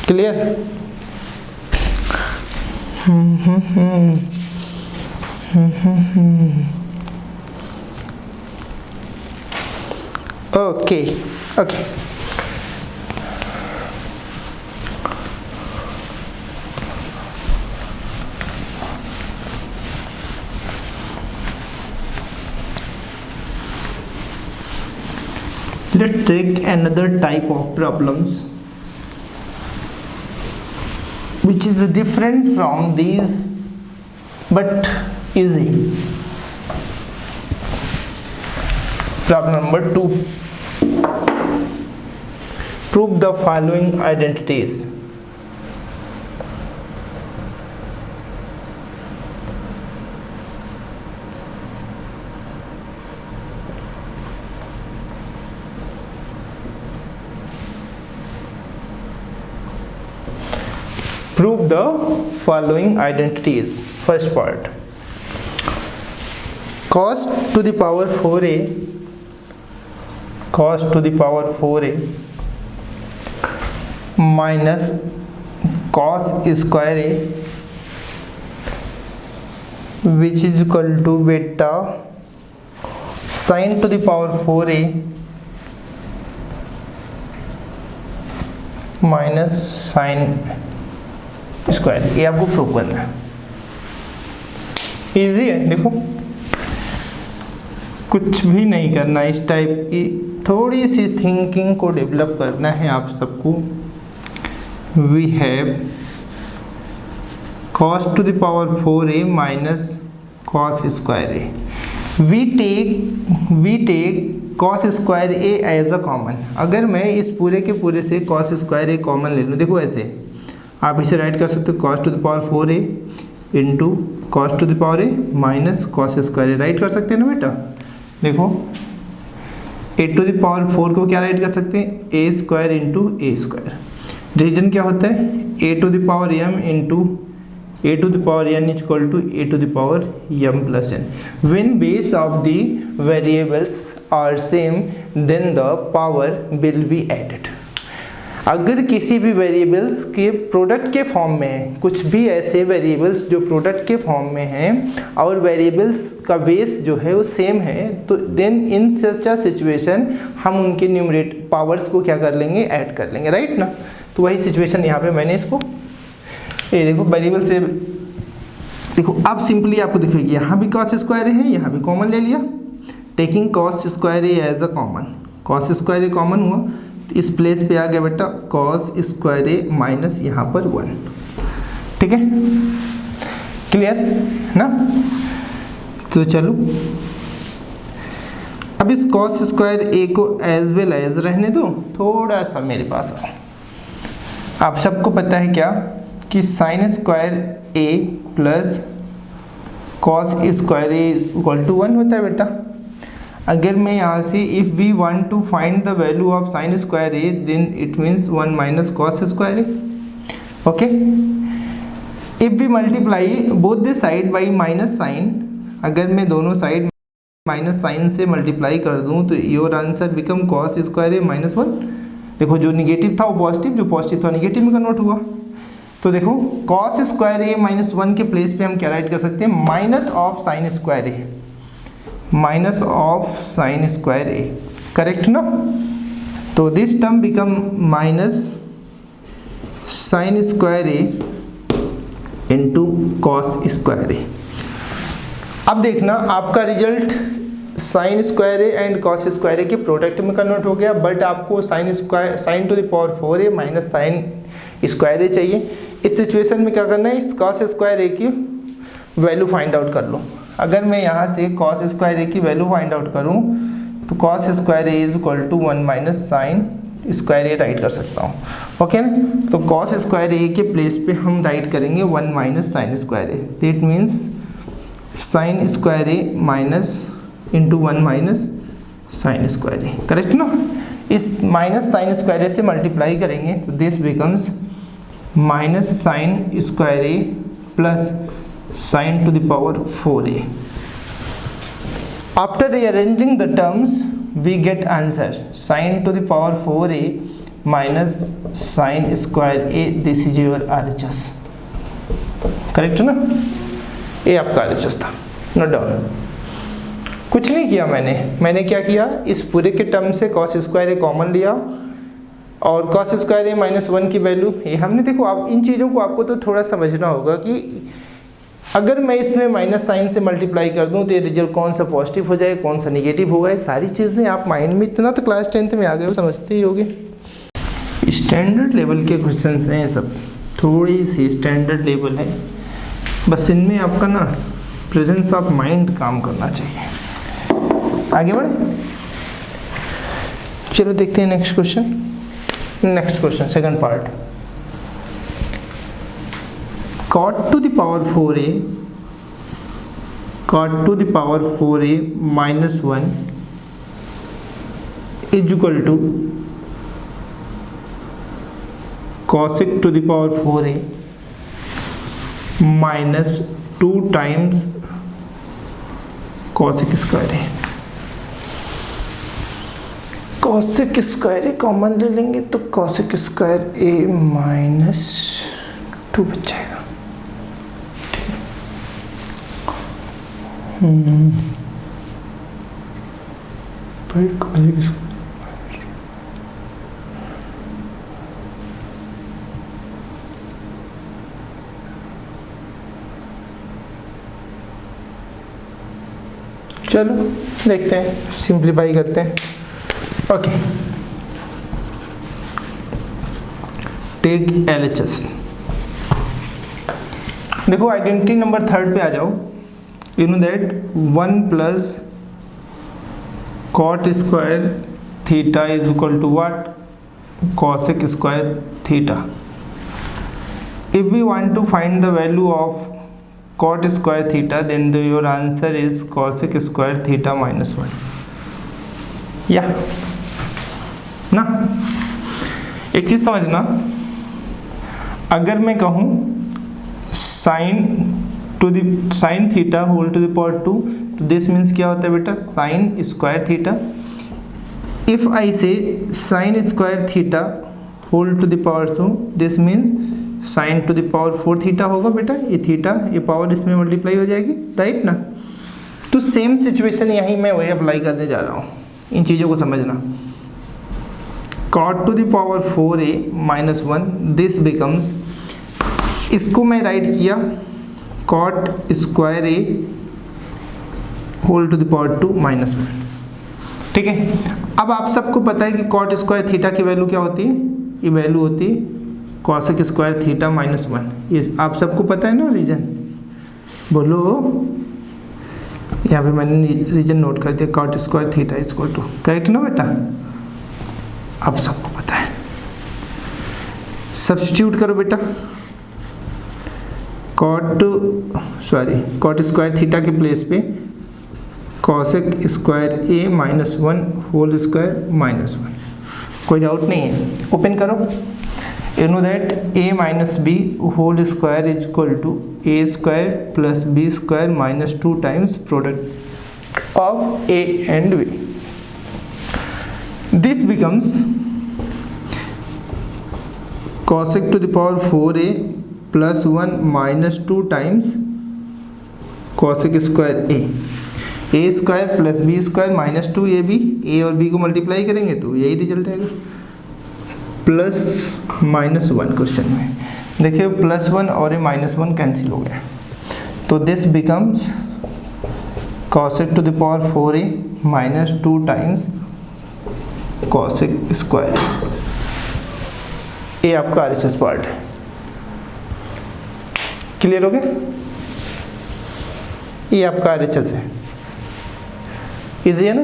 Clear? Okay okay, let's take another type of problems which is different from these but easy. Problem number 2. Prove the following identities. Prove the following identities. First part, cos to the power 4a, cos to the power 4a minus cos square a, which is equal to beta sin to the power 4a minus sine square. ये आपको prove करना है, easy है। देखो कुछ भी नहीं करना, इस टाइप की थोड़ी सी थिंकिंग को डेवलप करना है आप सबको। We have cos to the power 4a minus cos square a. We take cos square a as a common। अगर मैं इस पूरे के पूरे से cos square a कॉमन ले लूँ, देखो ऐसे आप इसे राइट कर सकते हो cos to the power 4a into cos to the power a minus cos square a, right कर सकते हैं ना बेटा। देखो a to the power 4 को क्या राइट कर सकते हैं, a square into a square. Reason क्या होता है, a to the power m इंटू a to the power n is equal to a to the power m plus n. When base of the variables are same, then the power will be added. अगर किसी भी variables के product के form में है, कुछ भी ऐसे वेरिएबल्स जो प्रोडक्ट के फॉर्म में हैं और वेरिएबल्स का बेस जो है वो सेम है, तो then in such a situation हम उनके न्यूमरेट पावर्स को क्या कर लेंगे, ऐड कर लेंगे, राइट ना। तो वही सिचुएशन यहाँ पे मैंने इसको ये देखो वेरिएबल से देखो अब सिंपली आपको दिखेगी, यहाँ भी cos स्क्वायर है, यहाँ भी कॉमन ले लिया, taking cos square as a common, cos square common हुआ तो इस प्लेस पे आ गया बेटा cos स्क्वायर माइनस यहाँ पर 1। ठीक है, क्लियर ना। तो चलो अब इस cos स्क्वायर a को एज वेल एज रहने दो, थोड़ा सा मेरे पास आओ। आप सबको पता है क्या कि sine square a plus cos square A is equal to 1 होता है बेटा। अगर मैं यहाँ से if we want to find the value of sine square A then it means 1 minus cos square A. Okay, if we multiply both the side by minus sine, अगर मैं दोनों साइड माइनस साइन से multiply कर दूं तो your answer become cos square A minus 1। देखो जो negative था वो पॉजिटिव, जो पॉजिटिव था निगेटिव में कन्वर्ट हुआ। तो देखो कॉस स्क्वायर ए माइनस 1 के प्लेस पे हम क्या राइट कर सकते हैं, minus of sine square A, minus of sine square A, correct ना। तो this term become minus sine square A into cos square A. अब देखना आपका result sine square A and cos square A के product में convert हो गया, but आपको sine square sine to the power 4a minus sine square A चाहिए। इस सिचुएशन में क्या करना है, इस कॉस स्क्वायर ए की वैल्यू फाइंड आउट कर लो। अगर मैं यहाँ से कॉस स्क्वायर ए की वैल्यू फाइंड आउट करूँ तो cos square A is equal to 1 minus sine square A write कर सकता हूँ। ओके ना, तो कॉस स्क्वायर ए के प्लेस पे हम राइट करेंगे 1 minus sine square A, that means sign square A minus into 1 minus sine square A, correct ना। इस माइनस साइन स्क्वायर ए से मल्टीप्लाई करेंगे तो this becomes minus sine square A plus sine to the power 4a। After rearranging the terms we get answer sine to the power 4a minus sine square A, this is your RHS, correct ना। ये आपका RHS था, note down. कुछ नहीं किया मैंने क्या किया, इस पूरे के टर्म से कॉस स्क्वायर ए कॉमन लिया और कॉस स्क्वायर ए माइनस 1 की वैल्यू ये हमने, देखो आप इन चीज़ों को आपको तो थोड़ा समझना होगा कि अगर मैं इसमें माइनस साइन से मल्टीप्लाई कर दूं तो ये रिजल्ट कौन सा पॉजिटिव हो जाए कौन सा निगेटिव होगा, ये सारी चीज़ें आप माइंड में, इतना तो क्लास 10th में आ गए समझते ही होगे। स्टैंडर्ड लेवल के क्वेश्चन हैं ये सब, थोड़ी सी स्टैंडर्ड लेवल है, बस इनमें आपका ना प्रेजेंस ऑफ माइंड काम करना चाहिए। आगे बढ़े, चलो देखते हैं next question second part. cot to the power 4a minus 1 is equal to cosec to the power 4a minus 2 times cosec square a। cosec square A common ले लेंगे तो cosec स्क्वायर ए माइनस 2 बच जाएगा। चलो देखते हैं, simplify करते हैं। Okay, take LHS। देखो आइडेंटिटी नंबर 3 पे आ जाओ। You know that 1 plus cot square theta is equal to what? Cosec square theta. If we want to find the value of cot square theta, then your answer is cosec square theta minus 1. या ना, एक चीज समझना, अगर मैं कहूँ sine theta whole to the power 2, तो this means क्या होता है बेटा, sine square theta. If I say sine square theta whole to the power 2, this means sine to the power 4 theta होगा बेटा। ये थीटा ये पावर इसमें मल्टीप्लाई हो जाएगी, राइट ना। तो सेम सिचुएशन यहीं मैं वही अप्लाई करने जा रहा हूँ, इन चीज़ों को समझना। cot to the power 4a minus 1, this becomes, इसको मैं राइट किया cot square A whole to the power 2 minus 1, ठीक है। अब आप सबको पता है कि cot स्क्वायर थीटा की वैल्यू क्या होती है, ये वैल्यू होती है cosec स्क्वायर थीटा माइनस 1। ये आप सबको पता है ना रीजन, बोलो। यहाँ पे मैंने रीजन नोट कर दिया, cot square theta is equal to, correct ना बेटा, आप सबको पता है। सब्स्टिट्यूट करो बेटा, कॉट स्क्वायर थीटा के प्लेस पे cosec square A minus one whole square minus one. कोई डाउट नहीं है, ओपन करो। You know that A minus B whole square is equal to A square plus B square minus 2 times product of A and B. This becomes cosec to the power 4a plus 1 minus 2 times cosec square a square plus B square minus 2ab, a और b को multiply करेंगे तो यही result आएगा, plus minus 1। Question में देखिए plus 1 और ये माइनस 1 कैंसिल हो गया, तो this becomes cosec to the power 4a minus 2 times cosec square. ये आपका RHS पार्ट है। क्लियर हो गया? ये आपका RHS है। इजी है ना?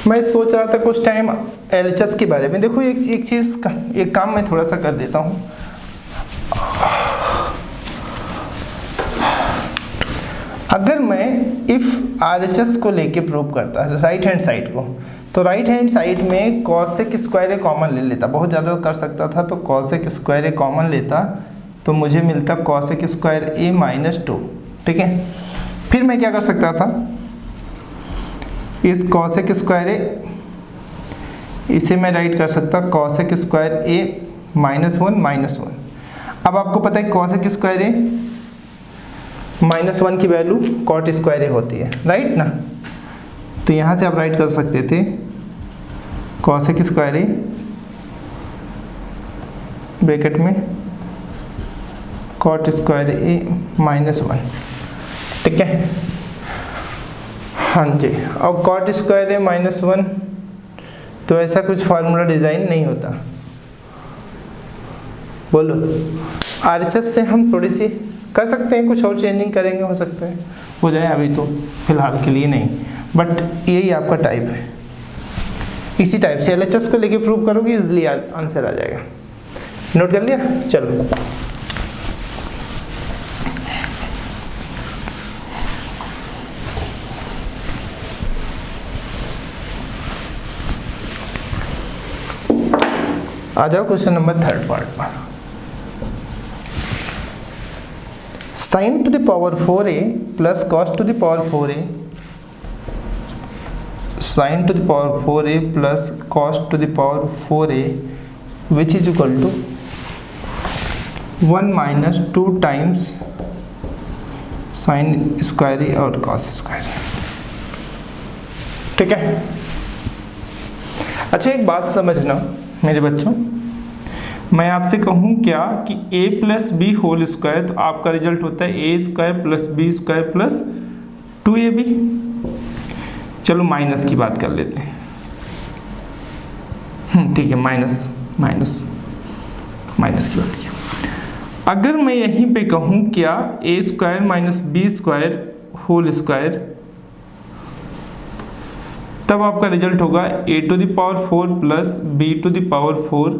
मैं सोच रहा था कुछ टाइम LHS के बारे में। देखो एक चीज का एक काम मैं थोड़ा सा कर देता हूँ। अगर मैं इफ RHS को लेके प्रूव करता राइट हैंड साइड को, तो राइट हैंड साइड में कॉसेक स्क्वायर कॉमन ले लेता, बहुत ज़्यादा कर सकता था तो कॉसेक स्क्वायर कॉमन लेता तो मुझे मिलता कॉसेक स्क्वायर ए माइनस 2। ठीक है, फिर मैं क्या कर सकता था, इस कॉसेक स्क्वायर ए इसे मैं राइट कर सकता cosec square A minus 1 minus 1। अब आपको पता है कॉसेक स्क्वायर ए माइनस 1 की वैल्यू कॉट स्क्वायर ए होती है, राइट ना? तो यहाँ से आप राइट कर सकते थे कॉसेक स्क्वायर ए ब्रैकेट में कॉट स्क्वायर ए माइनस 1। ठीक है, हाँ जी। और कॉट स्क्वायर ए माइनस 1 तो ऐसा कुछ फार्मूला डिज़ाइन नहीं होता। बोलो, RHS से हम थोड़ी सी कर सकते हैं, कुछ और चेंजिंग करेंगे, हो सकता है हो जाए, अभी तो फिलहाल के लिए नहीं, बट यही आपका टाइप है। इसी टाइप से LHS को लेके प्रूव करोगे इजीली आंसर आ जाएगा। नोट कर लिया? चलो आ जाओ क्वेश्चन नंबर 3 पार्ट पर। Sign to the power 4a plus cos to the power 4a, sin to the power 4a plus cos to the power 4a which is equal to 1 minus 2 times sin square a और cos square a। ठीक है, अच्छा एक बात समझना मेरे बच्चों, मैं आपसे कहूँ क्या कि a plus B whole square, तो आपका रिजल्ट होता है A square plus B square plus 2ab। चलो माइनस की बात कर लेते हैं। ठीक है, माइनस की बात किया। अगर मैं यहीं पे कहूँ क्या A square minus B square whole square, तब आपका रिजल्ट होगा A to the power 4 plus B to the power 4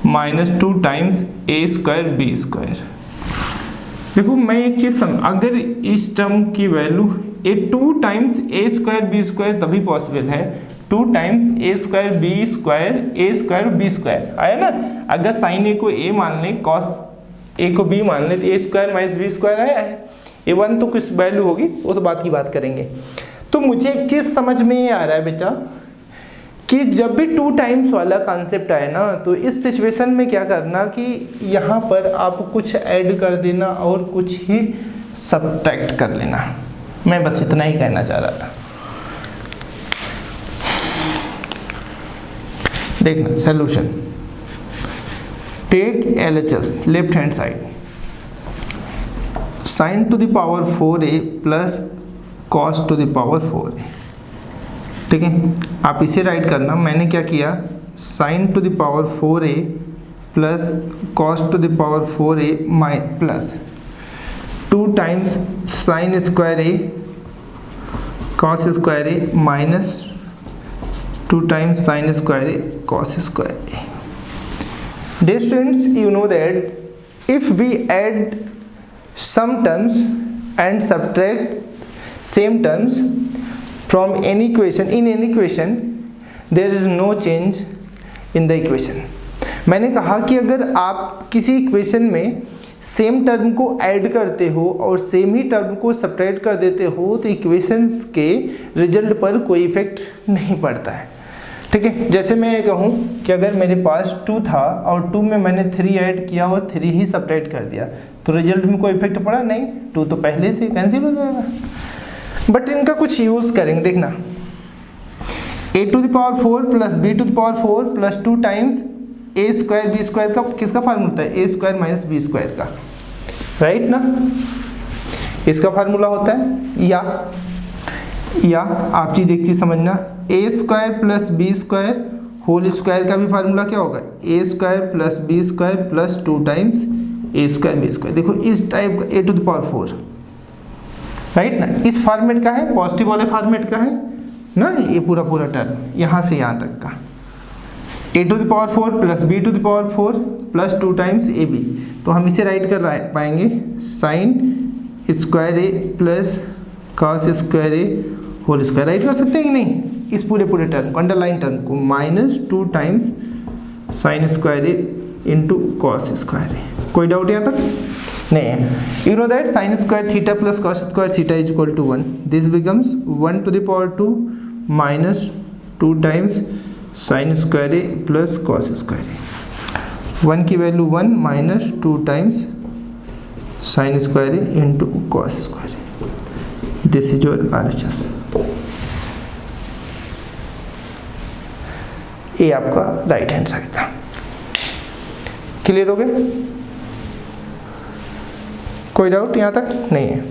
minus 2 times A square B square. देखो मैं एक चीज अगर इस टर्म की value A 2 times A square B square तभी पॉसिबल है, 2 times A square B square B square आया ना। अगर साइन ए को ए मान लें, कॉस ए को बी मान लें, तो A square minus B square आया है। ए वन तो कुछ वैल्यू होगी, वो तो बात की बात करेंगे। तो मुझे एक चीज समझ में ये आ रहा है बेटा कि जब भी 2 टाइम्स वाला कॉन्सेप्ट आए ना, तो इस सिचुएशन में क्या करना कि यहाँ पर आप कुछ ऐड कर देना और कुछ ही सब्ट्रैक्ट कर लेना। मैं बस इतना ही कहना चाह रहा था। देखना solution, take LHS left hand side, sine to the power 4a plus cos to the power 4a। ठीक है, आप इसे राइट करना। मैंने क्या किया, sign to the power 4a plus cos to the power 4a plus 2 times sign square A cos square A minus 2 times sign square A cos square A. Dear students, you know that if we add some terms and subtract same terms from any equation, in any equation, there is no change in the equation. मैंने कहा कि अगर आप किसी equation में same term को add करते हो और सेम ही टर्म को सब्ट्रैक्ट कर देते हो तो इक्वेशंस के रिजल्ट पर कोई इफेक्ट नहीं पड़ता है, ठीक है। जैसे मैं ये कहूँ कि अगर मेरे पास 2 था और 2 में मैंने 3 ऐड किया और 3 ही सब्ट्रैक्ट कर दिया तो रिजल्ट में कोई इफेक्ट पड़ा नहीं, 2 तो पहले से कैंसिल हो जाएगा। बट इनका कुछ यूज़ करेंगे, देखना a⁴ plus b⁴ plus 2 times a² b² का किसका फार्मूला होता है, a² - b² का, राइट ना, इसका फार्मूला होता है। या आप चीज़ एक चीज़ समझना, a² plus b² whole square का भी फार्मूला क्या होगा, a² plus b² plus 2 times a² b²। देखो इस टाइप का a⁴, राइट ना, इस फॉर्मेट का है, पॉजिटिव वाले फॉर्मेट का है ना, ये पूरा टर्म यहाँ से यहाँ तक का a⁴ plus b⁴ plus 2 times ab। तो हम इसे राइट कर पाएंगे sin square a plus cos square a whole square, write कर सकते हैं कि नहीं, इस पूरे टर्म को, अंडरलाइन टर्म को, -2 times sin square a into cos square a। कोई डाउट यहाँ तक नहीं है। You know that sin square theta plus cos square theta is equal to 1, this becomes 1⁻² minus 2 times sin square A plus cos square A. 1 की वैल्यू 1 minus 2 times sin square A into cos square A. This is your RHS। ये आपका right hand side था। Clear हो गया, कोई doubt यहाँ तक नहीं है।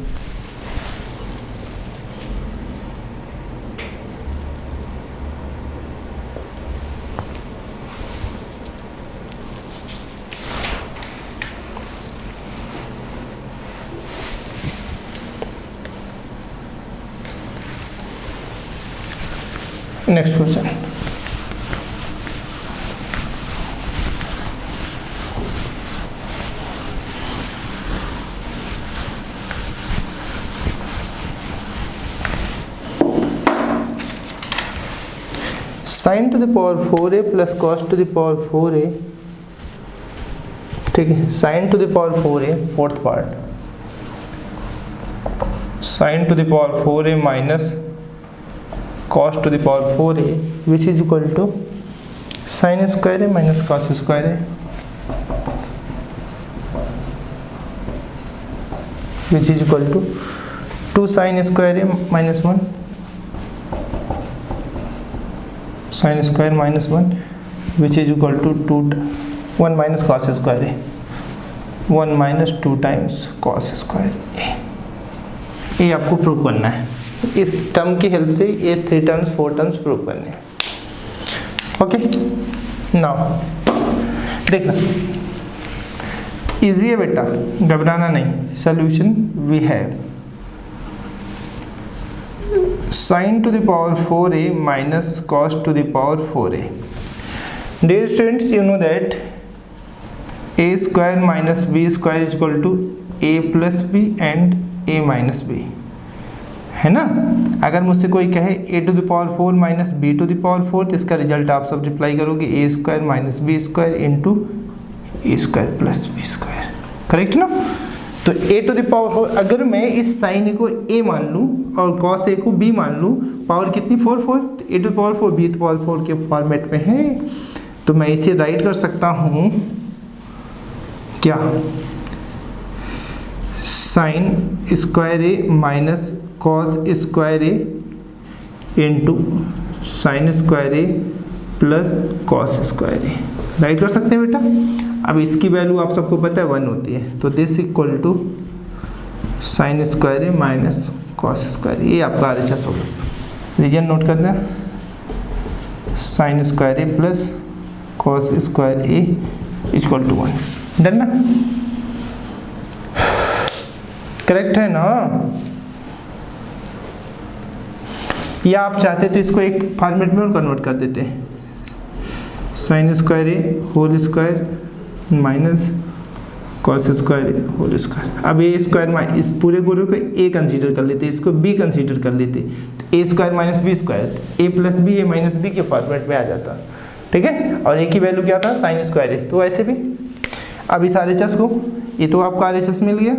Next question, sin to the power 4a plus cos to the power 4a, ठीक है, sin to the power 4a fourth part, sin to the power 4a minus cos to the power 4a which is equal to sin square a minus cos square a which is equal to 2 sin square a minus 1 sin square minus 1 which is equal to 1 minus cos square a, 1 minus 2 times cos square a। ये आपको prove करना है, इस term की help से ये 3 terms 4 terms prove करने हैं। ओके, नाउ देखना इजी है बेटा, घबराना नहीं। Solution we have sin to the power 4a minus cos to the power 4a। Dear students, you know that a square minus b square is equal to a plus b and a minus b, है ना। अगर मुझसे कोई कहे a to the power 4 minus b to the power 4 तो इसका result आप सब रिप्लाई करोगे a square minus B square into A square plus B square, correct ना। तो a टू द पावर 4, अगर मैं इस साइन को a मान लूँ और cos a को b मान लूँ, पावर कितनी 4 तो a to the power 4 b to power 4 के फॉर्मेट में है, तो मैं इसे राइट कर सकता हूँ क्या, sign square a minus cos square A into sine square A plus cos square A, write कर सकते हैं बेटा। अब इसकी वैल्यू आप सबको पता है 1 होती है, तो this equal to sine square A minus cos square, ये आपका RHS होगा। रीजन नोट कर दें, sine square A plus cos square A equal to 1। Done ना, करेक्ट है ना। या आप चाहते तो इसको एक फॉर्मेट में और कन्वर्ट कर देते हैं, sine square A whole square minus cos square whole square. अब ए स्क्वायर इस पूरे को ए कंसीडर कर लेते, इसको बी कंसीडर कर लेते, तो A square minus B square, A plus B A minus B के फॉर्मेट में आ जाता, ठीक है। और ए की वैल्यू क्या था, साइन स्क्वायर है। तो ऐसे भी अब इस RHS को, ये तो आपको RHS मिल गया,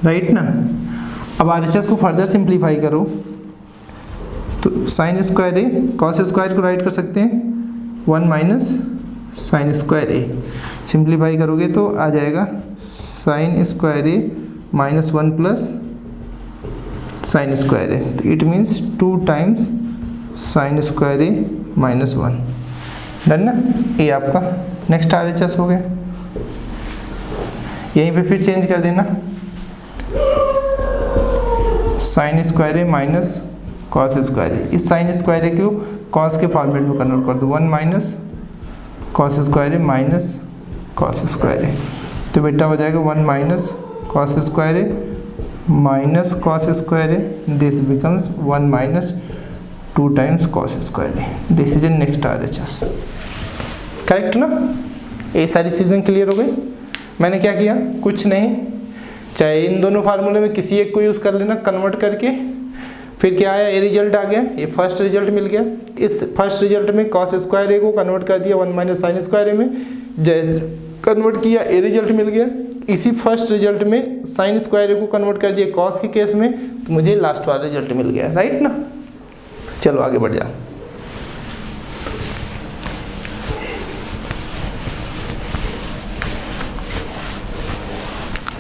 राइट ना। अब RHS को फर्दर सिंप्लीफाई करो तो sign square A cos square को राइट कर सकते हैं 1 माइनस साइन स्क्वायर ए। सिंप्लीफाई करोगे तो आ जाएगा sign square A minus 1 plus sine square ए। तो it means 2 times sign square A minus 1। Done ना, ये आपका नेक्स्ट RHS हो गया। यहीं पे फिर चेंज कर देना, sign square A minus cos square ए। इस साइन स्क्वायर ए को कॉस के फॉर्मेट में कन्वर्ट कर दो, 1 minus cos square A minus cos square ए। तो बेटा हो जाएगा 1 minus cos square A minus cos square A, this becomes 1 minus 2 times cos square A. This is in next RHS, correct ना। ये सारी चीज़ें क्लियर हो गई। मैंने क्या किया, कुछ नहीं, चाहे इन दोनों फार्मूले में किसी एक को यूज़ कर लेना कन्वर्ट करके, फिर क्या आया, ये रिजल्ट आ गया, ये फर्स्ट रिजल्ट मिल गया। इस फर्स्ट रिजल्ट में कॉस स्क्वायर ए को कन्वर्ट कर दिया 1 माइनस साइन स्क्वायर ए में, जैसे कन्वर्ट किया ए रिजल्ट मिल गया। इसी फर्स्ट रिजल्ट में साइन स्क्वायर ए को कन्वर्ट कर दिया कॉस के केस में, तो मुझे लास्ट वाला रिजल्ट मिल गया, राइट ना। चलो आगे बढ़ जाओ।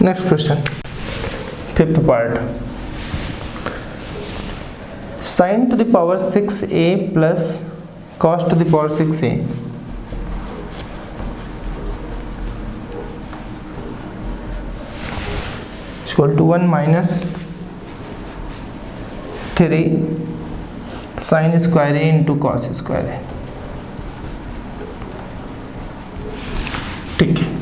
Next question, fifth part, sine to the power 6a plus cos to the power 6a equal to 1 minus 3 sine square A into cos square A. ठीक है,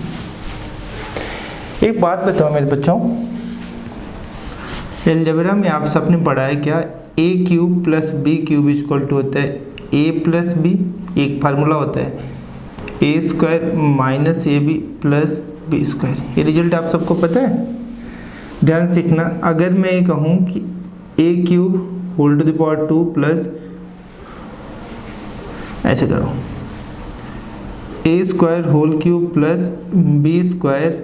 एक बात बताओ मेरे बच्चों, अलजेब्रा में आप सबने पढ़ा है क्या, A cube plus B cube equal to होता है ए प्लस बी। एक फार्मूला होता है A square minus A B plus B square. ये रिजल्ट आप सबको पता है, ध्यान सीखना। अगर मैं ये कहूँ कि A cube whole to the power 2 plus, ऐसे करो, A square whole cube plus B square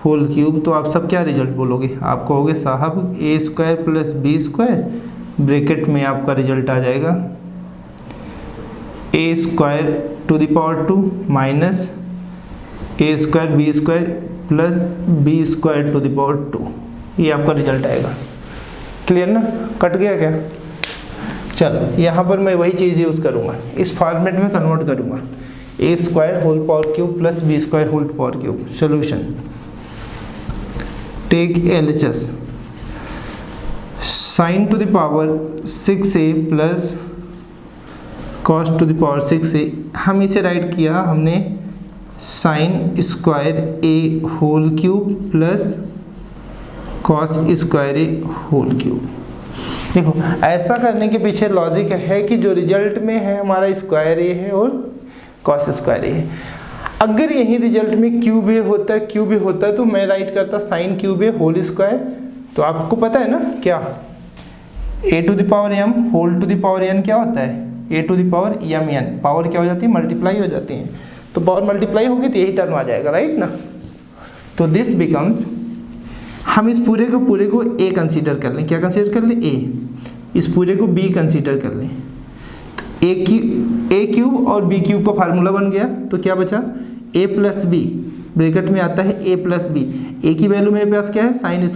whole cube, तो आप सब क्या रिजल्ट बोलोगे, आप कहोगे साहब A square plus B square, bracket में आपका रिजल्ट आ जाएगा A square to the power 2 minus A square B square plus B square to the power 2। ये आपका रिजल्ट आएगा। क्लियर ना, कट गया क्या। चलो यहाँ पर मैं वही चीज़ यूज़ करूँगा, इस फॉर्मेट में कन्वर्ट करूँगा, A square whole power cube plus B square whole power cube. Solution, take LHS, sine to the power 6a plus cos to the power 6a। हम इसे राइट किया हमने sine square A whole cube plus cos square A whole cube. देखो ऐसा करने के पीछे logic है कि जो रिजल्ट में है हमारा स्क्वायर ए है और कॉस स्क्वायर ए है। अगर यही रिजल्ट में क्यूब ए होता है तो मैं राइट करता sine cube A whole square. तो आपको पता है ना क्या, A to the power M whole to the power N क्या होता है, A to the power M N, power क्या हो जाती है, मल्टीप्लाई हो जाती है। तो पावर मल्टीप्लाई होगी तो यही टर्म आ जाएगा, राइट ना। तो दिस बिकम्स, हम इस पूरे को ए कंसीडर कर लें, क्या कंसीडर कर लें, ए। इस पूरे को बी कंसीडर कर लें, तो ए क्यूब और बी क्यूब का फार्मूला बन गया। तो क्या बचा, ए प्लस बी, ब्रैकेट में आता है ए प्लस बी। ए की वैल्यू मेरे पास क्या है, sine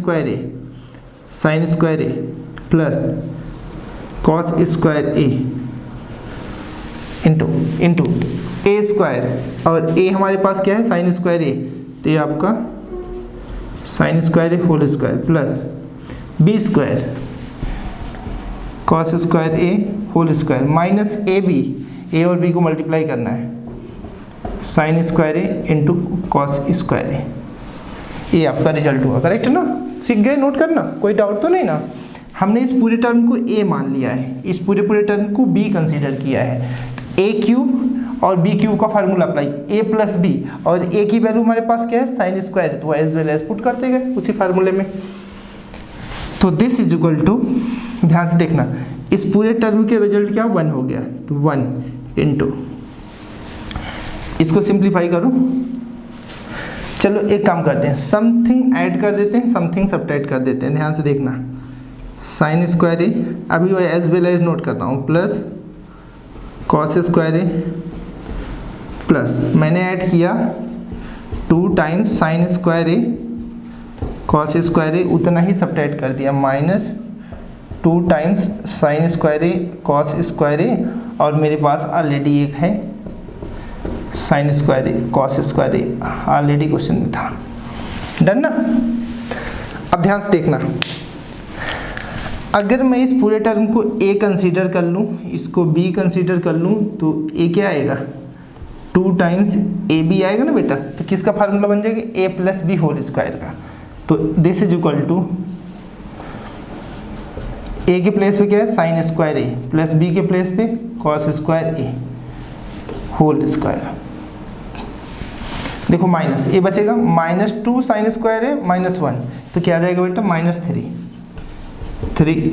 square A plus cos square A into A square, और ए हमारे पास क्या है, साइन स्क्वायर ए। तो ये आपका sine square A whole square plus B square cos square A whole square minus A B, A और बी को मल्टीप्लाई करना है, sine square A into cos square A. ये आपका रिजल्ट हुआ, करेक्ट ना। सीख गए, नोट करना, कोई डाउट तो नहीं ना। हमने इस पूरे टर्म को ए मान लिया है, इस पूरे टर्म को बी कंसीडर किया है। ए क्यूब और बी क्यूब का फार्मूला अप्लाई, ए प्लस बी, और ए की वैल्यू हमारे पास क्या है साइन स्क्वायर, तो एज वेल एज पुट करते गए उसी फार्मूले में। तो दिस इज इक्वल टू, ध्यान से देखना, इस पूरे टर्म के रिजल्ट क्या 1 हो गया, तो 1 इंटू, इसको सिंप्लीफाई करो। चलो एक काम करते हैं, समथिंग ऐड कर देते हैं, समथिंग सब्ट्रैक्ट कर देते हैं। ध्यान से देखना, साइन स्क्वायर ए, अभी वो एज वेल एज नोट कर रहा हूँ, plus cos square A, plus मैंने ऐड किया 2 times sign square A cos square ए, उतना ही सब्ट्रैक्ट कर दिया, minus 2 times sign square A cos square ए, और मेरे पास ऑलरेडी एक है sine square A cos square A, already question में था। डन ना। अब ध्यान से देखना, अगर मैं इस पूरे टर्म को a कंसीडर कर लूँ, इसको b कंसीडर कर लूँ, तो a क्या आएगा 2 टाइम्स ए बी आएगा ना बेटा, तो किसका फार्मूला बन जाएगा a plus B whole square का। तो this is equal to, a के प्लेस पे क्या है sine square A, plus b के प्लेस पे cos square A whole square. देखो माइनस ए बचेगा, -2 साइन स्क्वायर ए -1, तो क्या आ जाएगा बेटा -3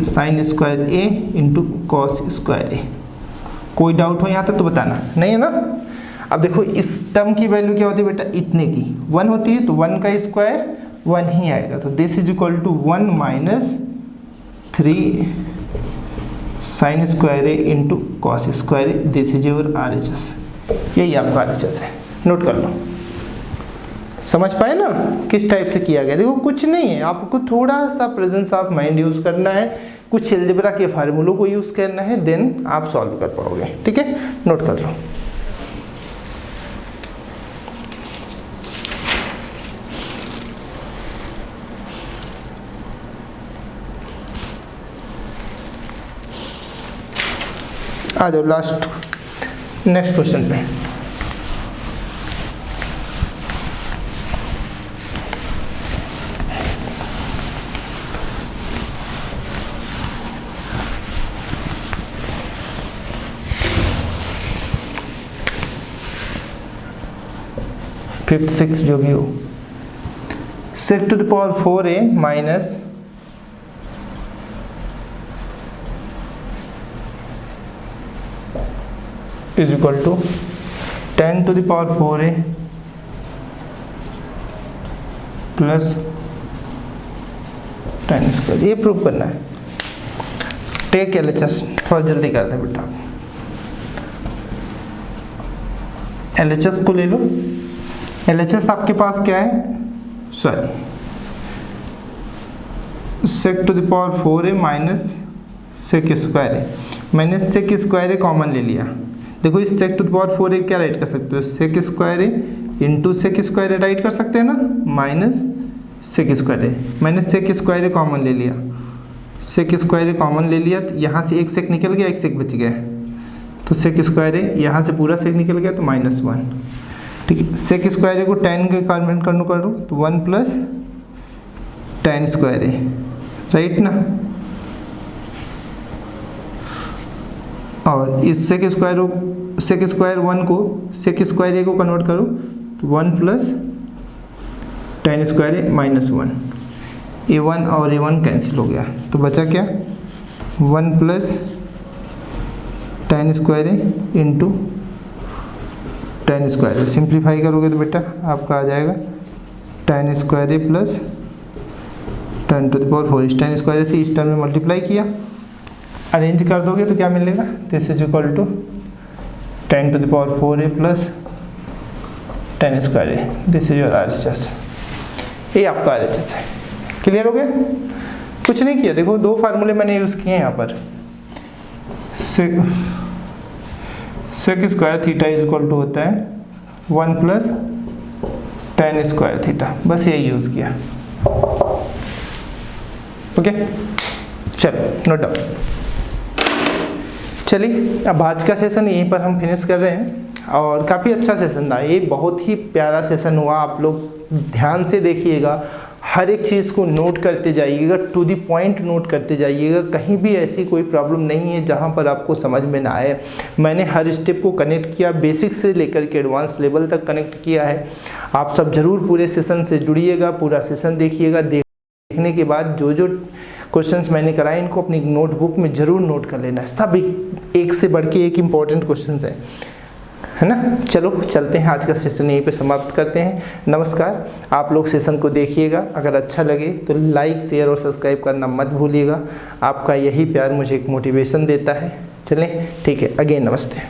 sine square A into cos square ए। कोई डाउट हो यहाँ तक तो बताना, नहीं है ना। अब देखो इस टर्म की वैल्यू क्या होती है बेटा, इतने की 1 होती है, तो 1 का स्क्वायर 1 ही आएगा, तो this is equal to 1 - 3 sine square A into cos square A. This is your RHS, यही आपका RHS है, नोट कर लो। समझ पाए ना किस टाइप से किया गया। देखो कुछ नहीं है, आपको थोड़ा सा प्रेजेंस ऑफ माइंड यूज़ करना है, कुछ अलजेब्रा के फार्मूलों को यूज़ करना है, देन आप सॉल्व कर पाओगे। ठीक है, नोट कर लो। आ जाओ लास्ट नेक्स्ट क्वेश्चन पे। फिफ्थ सिक्स जो भी हो, sec to the power 4a minus is equal to 10 to the power 4a plus 10 square, ये प्रूव करना है। टेक LHS, थोड़ा जल्दी कर दे बेटा, LHS को ले लो। LHS आपके पास क्या है, sorry sec to the power 4a minus sec square है, मैंने sec स्क्वायर ए कॉमन ले लिया। देखो इस sec to the power 4a क्या राइट कर सकते हो, sec square A into sec square A write कर सकते हैं ना, माइनस sec स्क्वायर ए। मैंने sec स्क्वायर ए कॉमन ले लिया, sec स्क्वायर ए कॉमन ले लिया, तो यहाँ से एक sec निकल गया, एक sec बच गया, तो sec स्क्वायर ए यहाँ से पूरा sec निकल गया, तो -1। ठीक है, sec स्क्वायर ए को 10 के कॉन्वेंट करूँ तो 1 प्लस 10 स्क्वायर ए, राइट ना। और इस sec स्क्वायर 1 को sec स्क्वायर ए को कन्वर्ट करूँ तो 1 प्लस 10 स्क्वायर ए -1, A1 और A1 कैंसिल हो गया, तो बचा क्या 1 plus 10 square A into 10 square A. Simplify करोगे तो बेटा आपका आ जाएगा 10 square A plus 10 to the power 4। इस 10 स्क्वायर से इस टर्म में मल्टीप्लाई किया, अरेंज कर दोगे तो क्या मिलेगा, this is equal to 10 to the power 4a plus 10 square A. This is your RHS, ये आपका RHS है। क्लियर हो गया, कुछ नहीं किया। देखो दो फार्मूले मैंने यूज़ किए हैं यहाँ पर, sec square theta is equal to होता है 1 प्लस 10 स्क्वायर थीटा, बस यही यूज़ किया। ओके चलो नोट डाउन। चलिए अब आज का सेशन यहीं पर हम फिनिश कर रहे हैं, और काफ़ी अच्छा सेशन रहा, ये बहुत ही प्यारा सेशन हुआ। आप लोग ध्यान से देखिएगा, हर एक चीज़ को नोट करते जाइएगा, टू द पॉइंट नोट करते जाइएगा। कहीं भी ऐसी कोई प्रॉब्लम नहीं है जहाँ पर आपको समझ में ना आए। मैंने हर स्टेप को कनेक्ट किया, बेसिक से लेकर के एडवांस लेवल तक कनेक्ट किया है। आप सब जरूर पूरे सेशन से जुड़िएगा, पूरा सेशन देखिएगा। देखने के बाद जो जो क्वेश्चंस मैंने कराए इनको अपनी नोटबुक में ज़रूर नोट कर लेना है। सब एक से बढ़ के एक इम्पॉर्टेंट क्वेश्चंस हैं, है ना। चलो चलते हैं, आज का सेशन यहीं पे समाप्त करते हैं। नमस्कार। आप लोग सेशन को देखिएगा, अगर अच्छा लगे तो लाइक शेयर और सब्सक्राइब करना मत भूलिएगा। आपका यही प्यार मुझे एक मोटिवेशन देता है। चलें, ठीक है, अगेन नमस्ते।